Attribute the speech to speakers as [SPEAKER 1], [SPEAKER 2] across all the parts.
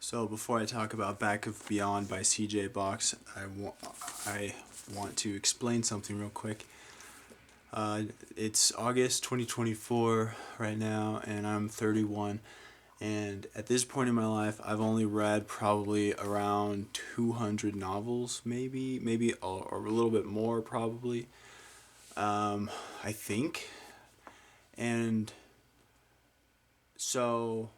[SPEAKER 1] So before I talk about Back of Beyond by CJ Box, I want to explain something real quick. It's August 2024 right now, and I'm 31. And at this point in my life, I've only read probably around 200 novels, maybe or a little bit more, probably. I think. And so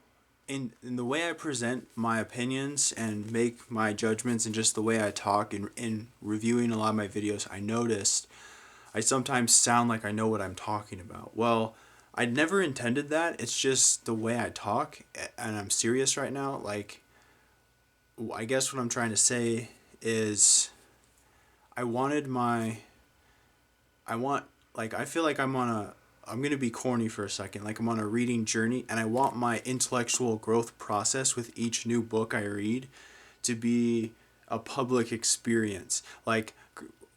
[SPEAKER 1] in the way I present my opinions and make my judgments and just the way I talk in reviewing a lot of my videos, I noticed I sometimes sound like I know what I'm talking about. Well, I never intended that. It's just the way I talk, and I'm serious right now. Like, I guess what I'm trying to say is I wanted my I want like I feel like I'm going to be corny for a second. Like I'm on a reading journey and I want my intellectual growth process with each new book I read to be a public experience. Like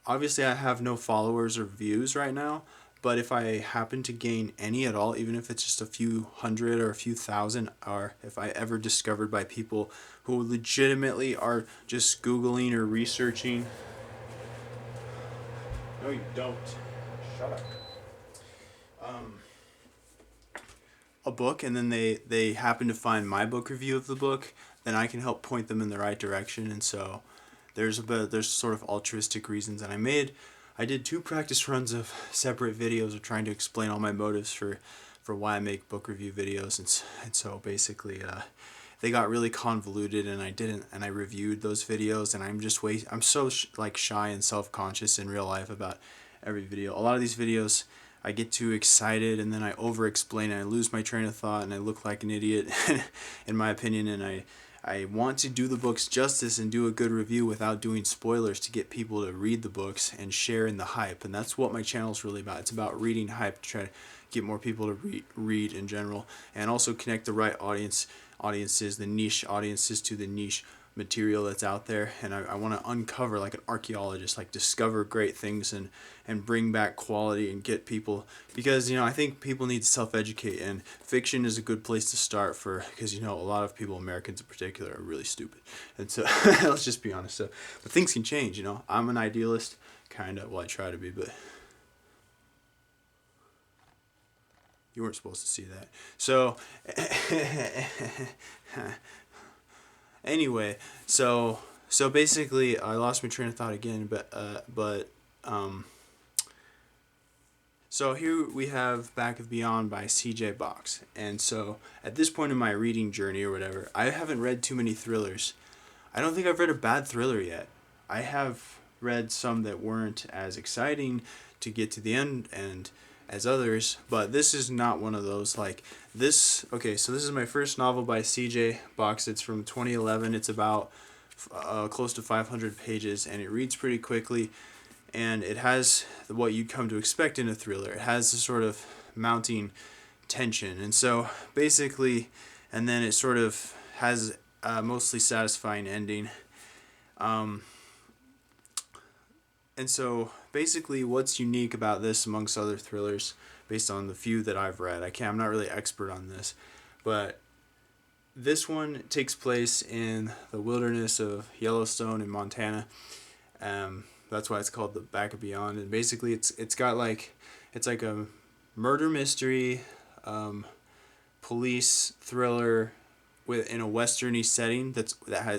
[SPEAKER 1] obviously I have no followers or views right now, but if I happen to gain any at all, even if it's just a few hundred or a few thousand, or if I ever discovered by people who legitimately are just Googling or researching. No, you don't. Shut up. A book and then they happen to find my book review of the book, then I can help point them in the right direction. And so there's sort of altruistic reasons. And I did 2 practice runs of separate videos of trying to explain all my motives for why I make book review videos. And so basically they got really convoluted, and I reviewed those videos, and I'm so like shy and self-conscious in real life about every video. A lot of these videos I get too excited and then I over explain and I lose my train of thought and I look like an idiot in my opinion. And I want to do the books justice and do a good review without doing spoilers to get people to read the books and share in the hype. And that's what my channel is really about. It's about reading hype to try to get more people to read in general, and also connect the right audiences, the niche audiences, to the niche material that's out there. And I want to uncover, like an archaeologist, like discover great things and bring back quality and get people, because I think people need to self-educate, and fiction is a good place to start because a lot of people, Americans in particular, are really stupid. And so let's just be honest. But things can change. I'm an idealist, kind of. Well, I try to be, but you weren't supposed to see that. So anyway, so basically, I lost my train of thought again. So here we have Back of Beyond by CJ Box. And so at this point in my reading journey or whatever, I haven't read too many thrillers. I don't think I've read a bad thriller yet. I have read some that weren't as exciting to get to the end and as others, but this is not one of those. Like this, okay, so this is my first novel by CJ Box. It's from 2011. It's about close to 500 pages, and it reads pretty quickly, and it has what you'd come to expect in a thriller. It has a sort of mounting tension, and so basically, and then it sort of has a mostly satisfying ending. And so basically, what's unique about this amongst other thrillers, based on the few that I've read, I'm not really expert on this, but this one takes place in the wilderness of Yellowstone in Montana. That's why it's called the Back of Beyond. And basically, it's like a murder mystery, police thriller in a westerny setting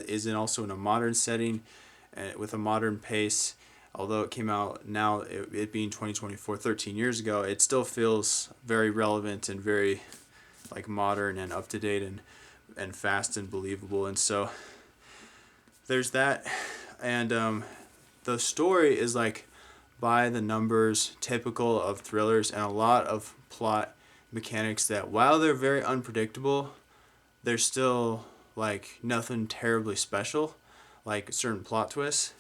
[SPEAKER 1] is also in a modern setting, with a modern pace. Although it came out now, it being 2024, 13 years ago, it still feels very relevant and very like modern and up to date and fast and believable. And so there's that. And the story is like by the numbers, typical of thrillers, and a lot of plot mechanics that, while they're very unpredictable, they're still like nothing terribly special, like certain plot twists.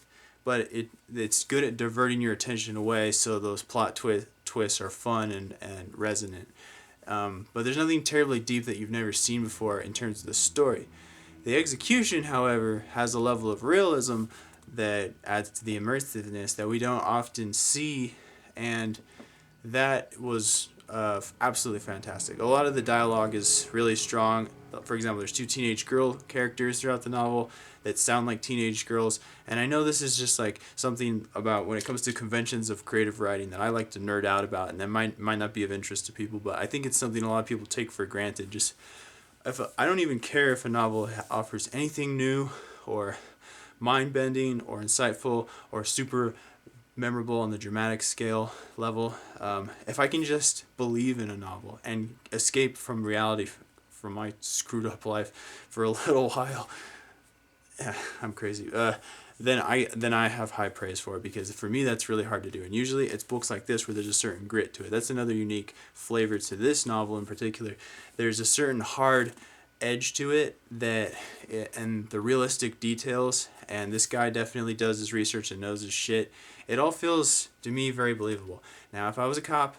[SPEAKER 1] But it's good at diverting your attention away, so those plot twists are fun and resonant. But there's nothing terribly deep that you've never seen before in terms of the story. The execution, however, has a level of realism that adds to the immersiveness that we don't often see, and that was absolutely fantastic. A lot of the dialogue is really strong, For example, there's two teenage girl characters throughout the novel that sound like teenage girls. And I know this is just like something about when it comes to conventions of creative writing that I like to nerd out about, and that might not be of interest to people, but I think it's something a lot of people take for granted. Just if I don't even care if a novel offers anything new or mind-bending or insightful or super memorable on the dramatic scale level. If I can just believe in a novel and escape from reality, from my screwed up life for a little while, I'm crazy. Then I have high praise for it, because for me that's really hard to do. And usually it's books like this where there's a certain grit to it. That's another unique flavor to this novel in particular. There's a certain hard edge to it and the realistic details, and this guy definitely does his research and knows his shit. It all feels to me very believable. Now if I was a cop,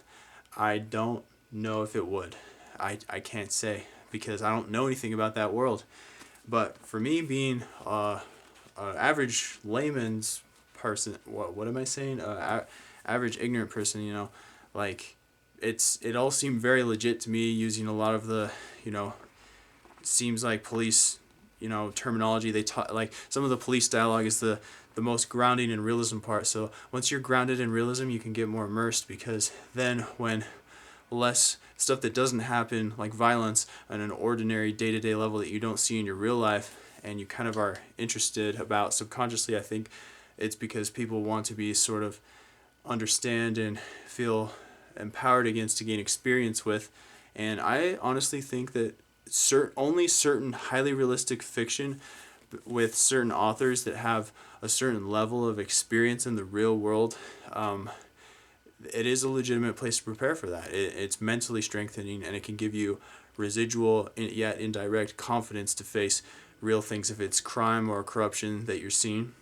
[SPEAKER 1] I don't know if it would. I can't say, because I don't know anything about that world. But for me, being an average layman's person, what am I saying? Average ignorant person, like it all seemed very legit to me, using a lot of the, seems like police, terminology. They taught, like, some of the police dialogue is the most grounding and realism part. So once you're grounded in realism, you can get more immersed, because then when less stuff that doesn't happen, like violence on an ordinary day-to-day level that you don't see in your real life, and you kind of are interested about subconsciously, I think it's because people want to be sort of understand and feel empowered against to gain experience with. And I honestly think that only certain highly realistic fiction with certain authors that have a certain level of experience in the real world, it is a legitimate place to prepare for that. It's mentally strengthening, and it can give you residual yet indirect confidence to face real things if it's crime or corruption that you're seeing.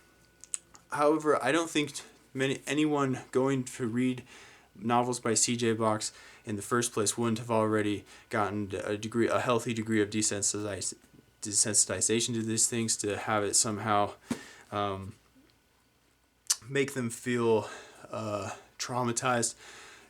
[SPEAKER 1] However, I don't think anyone going to read novels by C.J. Box in the first place wouldn't have already gotten a healthy degree of desensitization to these things, to have it somehow make them feel traumatized.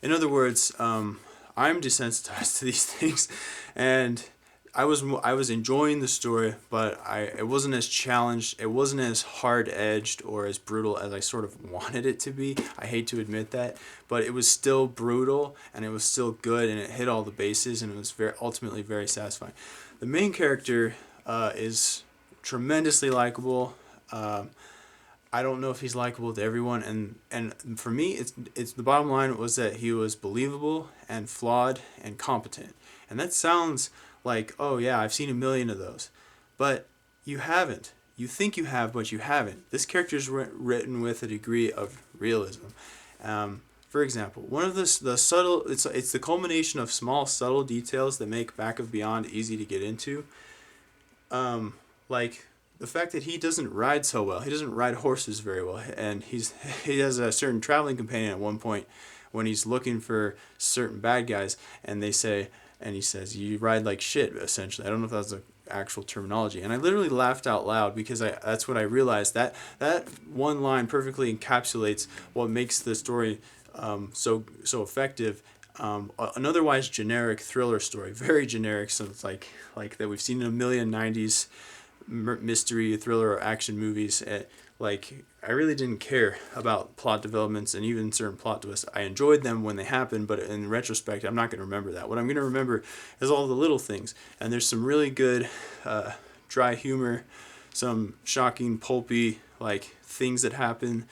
[SPEAKER 1] In other words, I'm desensitized to these things, and I was enjoying the story, but it wasn't as challenged, it wasn't as hard-edged or as brutal as I sort of wanted it to be. I hate to admit that, but it was still brutal, and it was still good, and it hit all the bases, and it was ultimately very satisfying. The main character is tremendously likable. I don't know if he's likable to everyone, and for me, it's the bottom line was that he was believable and flawed and competent, and that sounds like, oh yeah, I've seen a million of those, but you haven't. You think you have, but you haven't. This character is written with a degree of realism. For example, one of the subtle, it's the culmination of small subtle details that make Back of Beyond easy to get into. Like the fact that he doesn't ride so well. He doesn't ride horses very well, and he has a certain traveling companion at one point when he's looking for certain bad guys, and he says, "You ride like shit," essentially. I don't know if that's the actual terminology, and I literally laughed out loud, because that's what I realized, that one line perfectly encapsulates what makes the story so effective. An otherwise generic thriller story, very generic, so it's like that we've seen in a million 90s mystery thriller or action movies. I really didn't care about plot developments and even certain plot twists. I enjoyed them when they happened, but in retrospect, I'm not going to remember that. What I'm going to remember is all the little things, and there's some really good dry humor, some shocking, pulpy things that happen.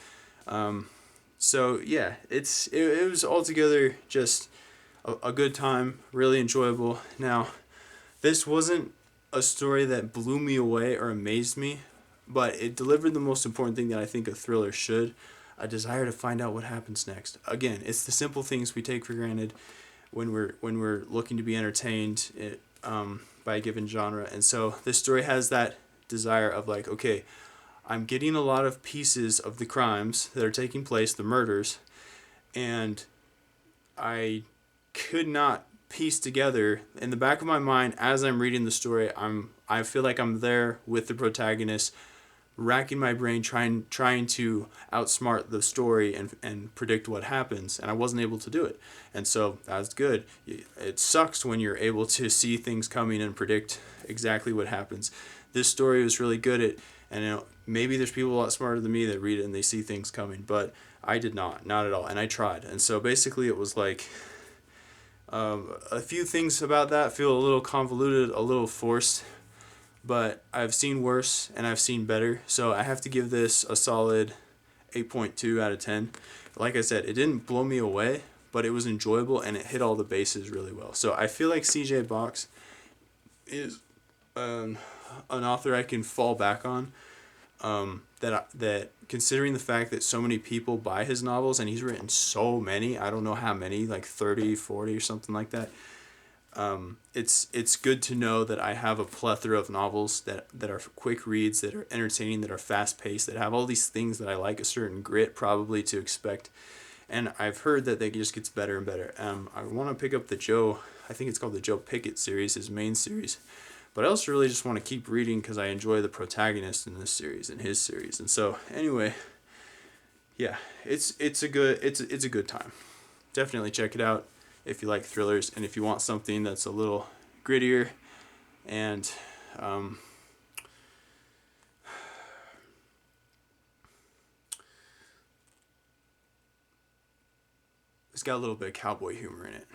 [SPEAKER 1] So yeah, it was altogether just a good time, really enjoyable. Now, this wasn't a story that blew me away or amazed me, but it delivered the most important thing that I think a thriller should: a desire to find out what happens next. Again, it's the simple things we take for granted when we're looking to be entertained by a given genre. And so this story has that desire of okay, I'm getting a lot of pieces of the crimes that are taking place, the murders, and I could not piece together in the back of my mind as I'm reading the story. I feel like I'm there with the protagonist, racking my brain trying to outsmart the story and predict what happens, and I wasn't able to do it. And so that's good. It sucks when you're able to see things coming and predict exactly what happens. This story was really good at, and maybe there's people a lot smarter than me that read it and they see things coming, but I did not at all, and I tried. And so basically it was like, a few things about that feel a little convoluted, a little forced, but I've seen worse and I've seen better. So I have to give this a solid 8.2 out of 10. Like I said, it didn't blow me away, but it was enjoyable and it hit all the bases really well. So I feel like CJ Box is an author I can fall back on. That considering the fact that so many people buy his novels, and he's written so many, I don't know how many, like 30, 40 or something like that. It's good to know that I have a plethora of novels that are quick reads, that are entertaining, that are fast paced, that have all these things that I like, a certain grit probably to expect. And I've heard that it just gets better and better. I want to pick up I think it's called the Joe Pickett series, his main series. But I also really just want to keep reading because I enjoy the protagonist in this series and his series. And so anyway, yeah, it's a good time. Definitely check it out if you like thrillers, and if you want something that's a little grittier and it's got a little bit of cowboy humor in it.